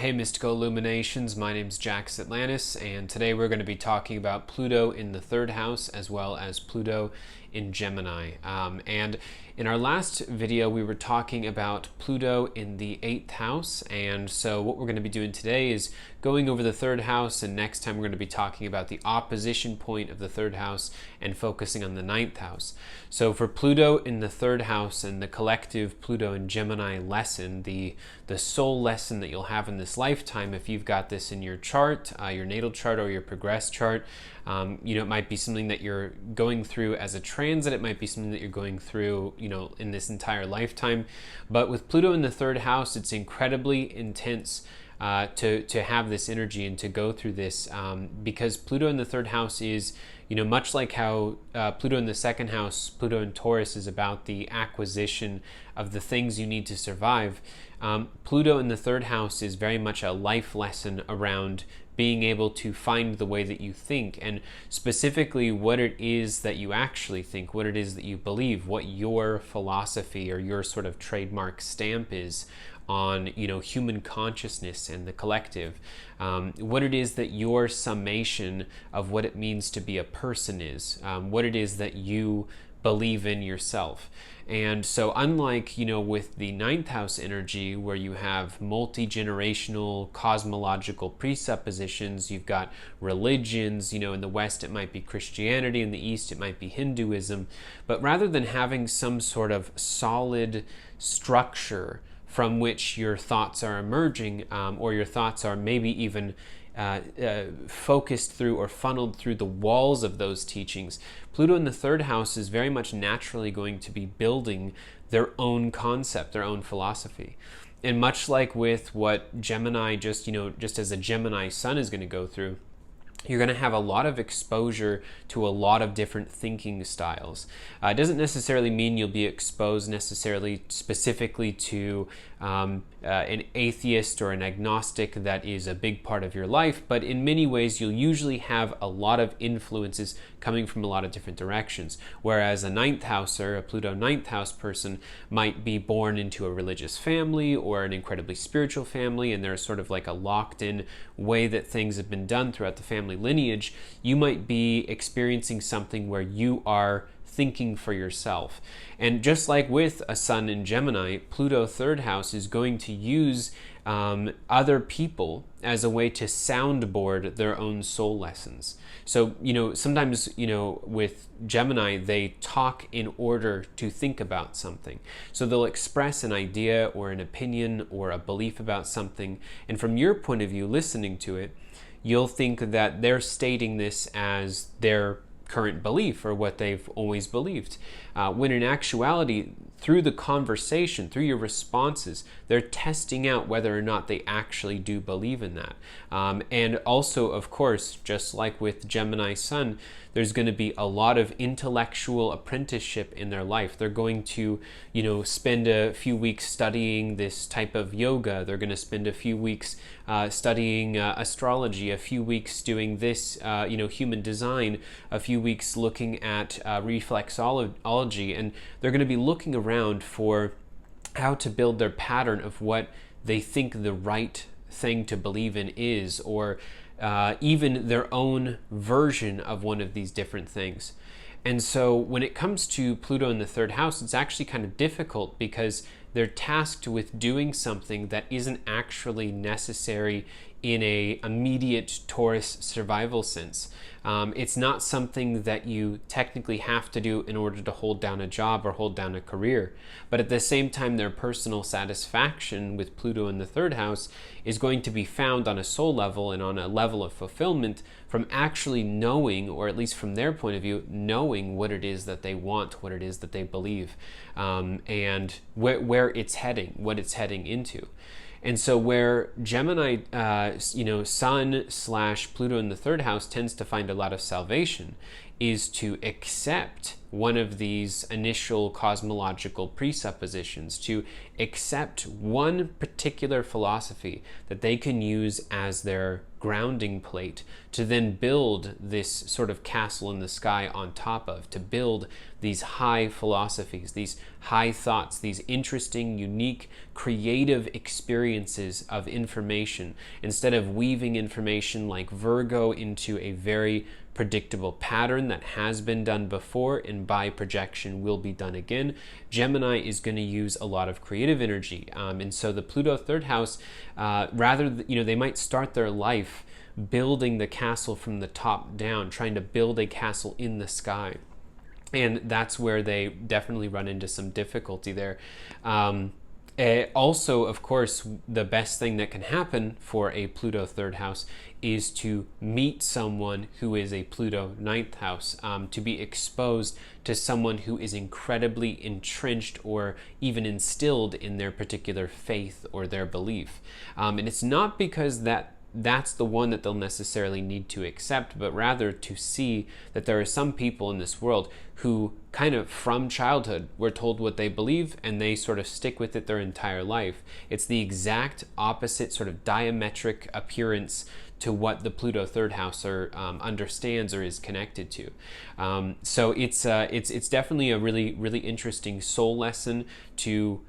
Hey Mystical Illuminations, my name's Jax Atlantis, and today we're going to be talking about Pluto in the third house as well as Pluto in Gemini. And in our last video, we were talking about Pluto in the 8th house, and so what we're going to be doing today is going over the third house, and next time we're going to be talking about the opposition point of the third house and focusing on the 9th house. So for Pluto in the third house and the collective Pluto and Gemini lesson, the soul lesson that you'll have in this lifetime, if you've got this in your chart, your natal chart or your progress chart, it might be something that you're going through as a transit. It might be something that you're going through, in this entire lifetime. But with Pluto in the third house, it's incredibly intense to have this energy and to go through this because Pluto in the third house is, much like how Pluto in the second house, Pluto in Taurus is about the acquisition of the things you need to survive. Pluto in the third house is very much a life lesson around being able to find the way that you think, and specifically what it is that you actually think, what it is that you believe, what your philosophy or your sort of trademark stamp is on human consciousness and the collective, what it is that your summation of what it means to be a person is, what it is that you believe in yourself. And so unlike, with the 9th house energy where you have multi-generational cosmological presuppositions, you've got religions, in the West it might be Christianity, in the East it might be Hinduism, but rather than having some sort of solid structure from which your thoughts are emerging, or your thoughts are maybe even focused through or funneled through the walls of those teachings, Pluto in the third house is very much naturally going to be building their own concept, their own philosophy. And much like with what Gemini, just as a Gemini sun is going to go through, you're going to have a lot of exposure to a lot of different thinking styles. It doesn't necessarily mean you'll be exposed necessarily specifically to an atheist or an agnostic that is a big part of your life, but in many ways you'll usually have a lot of influences coming from a lot of different directions. Whereas a 9th houser, a Pluto 9th house person, might be born into a religious family or an incredibly spiritual family, and there's sort of like a locked-in way that things have been done throughout the family lineage. You might be experiencing something where you are thinking for yourself. And just like with a sun in Gemini, Pluto third house is going to use other people as a way to soundboard their own soul lessons. So, sometimes, with Gemini, they talk in order to think about something. So they'll express an idea or an opinion or a belief about something. And from your point of view, listening to it, you'll think that they're stating this as their current belief or what they've always believed. When in actuality, through the conversation, through your responses, they're testing out whether or not they actually do believe in that. And also, of course, just like with Gemini Sun, there's going to be a lot of intellectual apprenticeship in their life. They're going to, spend a few weeks studying this type of yoga. They're going to spend a few weeks studying astrology, a few weeks doing this, human design, a few weeks looking at reflexology, and they're going to be looking around for how to build their pattern of what they think the right thing to believe in is, or even their own version of one of these different things. And so when it comes to Pluto in the third house, it's actually kind of difficult because they're tasked with doing something that isn't actually necessary in a immediate Taurus survival sense. It's not something that you technically have to do in order to hold down a job or hold down a career. But at the same time, their personal satisfaction with Pluto in the third house is going to be found on a soul level and on a level of fulfillment from actually knowing, or at least from their point of view, knowing what it is that they want, what it is that they believe, and where it's heading, what it's heading into. And so where Gemini, Sun / Pluto in the third house tends to find a lot of salvation is to accept one of these initial cosmological presuppositions, to accept one particular philosophy that they can use as their grounding plate to then build this sort of castle in the sky on top of, to build these high philosophies, these high thoughts, these interesting, unique, creative experiences of information, instead of weaving information like Virgo into a very predictable pattern that has been done before and by projection will be done again. Gemini is going to use a lot of creative energy, and so the Pluto third house, they might start their life building the castle from the top down, trying to build a castle in the sky, and that's where they definitely run into some difficulty there. Also, of course, the best thing that can happen for a Pluto third house is to meet someone who is a Pluto ninth house, to be exposed to someone who is incredibly entrenched or even instilled in their particular faith or their belief. And it's not because that's the one that they'll necessarily need to accept, but rather to see that there are some people in this world who kind of from childhood were told what they believe and they sort of stick with it their entire life. It's the exact opposite sort of diametric appearance to what the Pluto third house understands or is connected to. So it's definitely a really, really interesting soul lesson to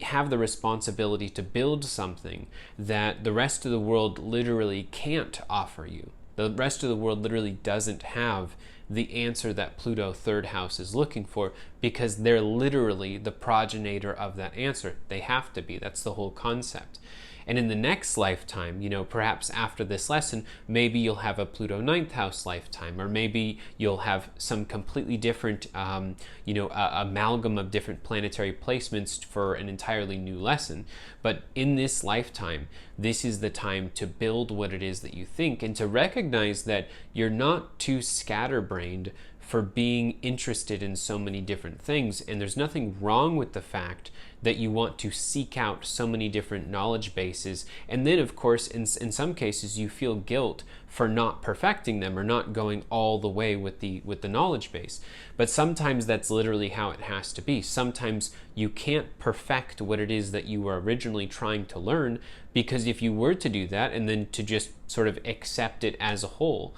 have the responsibility to build something that the rest of the world literally can't offer you. The rest of the world literally doesn't have the answer that Pluto third house is looking for, because they're literally the progenitor of that answer. They have to be. That's the whole concept. And in the next lifetime, perhaps after this lesson, maybe you'll have a Pluto ninth house lifetime, or maybe you'll have some completely different, amalgam of different planetary placements for an entirely new lesson. But in this lifetime, this is the time to build what it is that you think, and to recognize that you're not too scatterbrained for being interested in so many different things. And there's nothing wrong with the fact that you want to seek out so many different knowledge bases. And then, of course, in some cases, you feel guilt for not perfecting them or not going all the way with the knowledge base. But sometimes that's literally how it has to be. Sometimes you can't perfect what it is that you were originally trying to learn, because if you were to do that and then to just sort of accept it as a whole,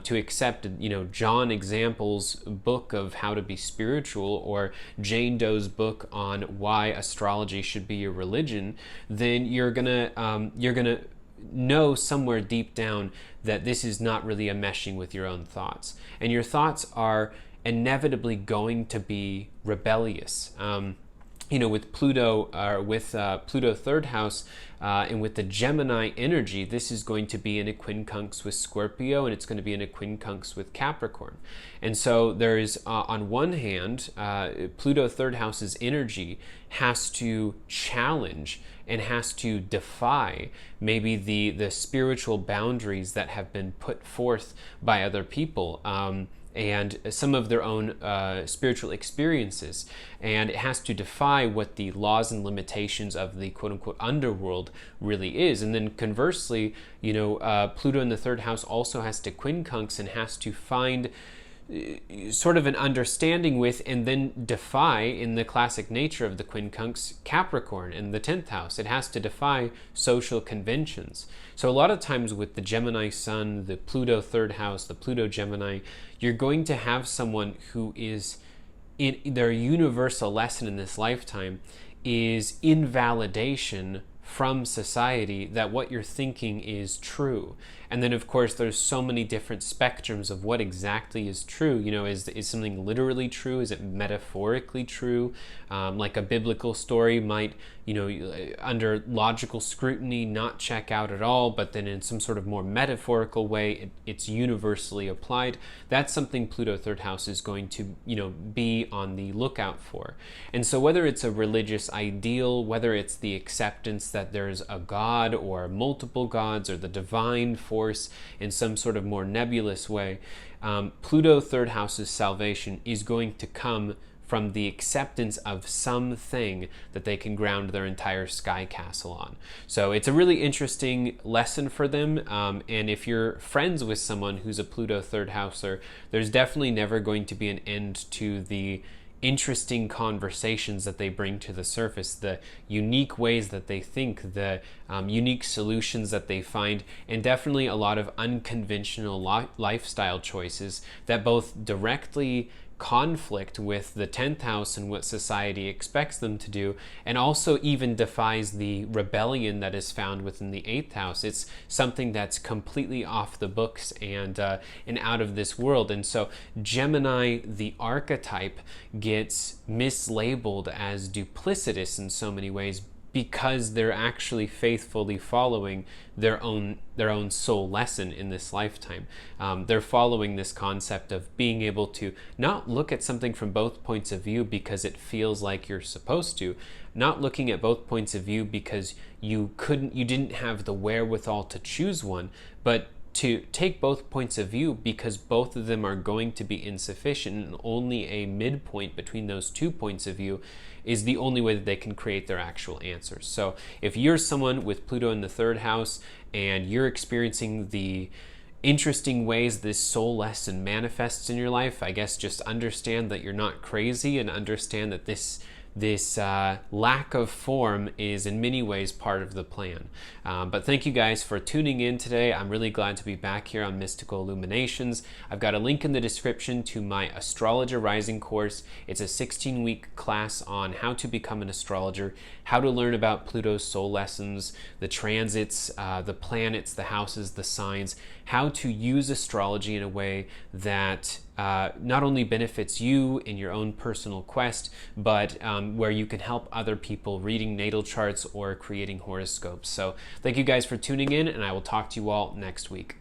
to accept, John Example's book of how to be spiritual, or Jane Doe's book on why astrology should be your religion, then you're gonna know somewhere deep down that this is not really a meshing with your own thoughts, and your thoughts are inevitably going to be rebellious. With Pluto, Pluto third house, and with the Gemini energy, this is going to be in a quincunx with Scorpio, and it's going to be in a quincunx with Capricorn. And so there's, on one hand, Pluto third house's energy has to challenge and has to defy maybe the spiritual boundaries that have been put forth by other people, and some of their own spiritual experiences. And it has to defy what the laws and limitations of the quote-unquote underworld really is. And then conversely, Pluto in the third house also has to quincunx and has to find sort of an understanding with, and then defy, in the classic nature of the quincunx, Capricorn in the 10th house. It has to defy social conventions. So a lot of times with the Gemini sun, the Pluto third house, the Pluto Gemini, you're going to have someone who is, in their universal lesson in this lifetime is invalidation from society that what you're thinking is true. And then, of course, there's so many different spectrums of what exactly is true. Is something literally true? Is it metaphorically true? Like a biblical story might, under logical scrutiny, not check out at all, but then in some sort of more metaphorical way, it's universally applied. That's something Pluto third house is going to, be on the lookout for. And so whether it's a religious ideal, whether it's the acceptance that there's a God or multiple gods or the divine force in some sort of more nebulous way, Pluto third house's salvation is going to come from the acceptance of something that they can ground their entire sky castle on. So it's a really interesting lesson for them. And if you're friends with someone who's a Pluto third houser, there's definitely never going to be an end to the interesting conversations that they bring to the surface, the unique ways that they think, the unique solutions that they find, and definitely a lot of unconventional lifestyle choices that both directly conflict with the 10th house and what society expects them to do, and also even defies the rebellion that is found within the 8th house. It's something that's completely off the books and out of this world. And so Gemini, the archetype, gets mislabeled as duplicitous in so many ways because they're actually faithfully following their own soul lesson in this lifetime. They're following this concept of being able to not look at something from both points of view because it feels like you're supposed to, not looking at both points of view because you didn't have the wherewithal to choose one, but to take both points of view because both of them are going to be insufficient, and only a midpoint between those 2 points of view is the only way that they can create their actual answers. So if you're someone with Pluto in the 3rd house and you're experiencing the interesting ways this soul lesson manifests in your life, I guess just understand that you're not crazy, and understand that this lack of form is in many ways part of the plan. But thank you guys for tuning in today. I'm really glad to be back here on Mystical Illuminations. I've got a link in the description to my Astrologer Rising course. It's a 16-week class on how to become an astrologer, how to learn about Pluto's soul lessons, the transits, the planets, the houses, the signs, how to use astrology in a way that not only benefits you in your own personal quest, but where you can help other people reading natal charts or creating horoscopes. So thank you guys for tuning in, and I will talk to you all next week.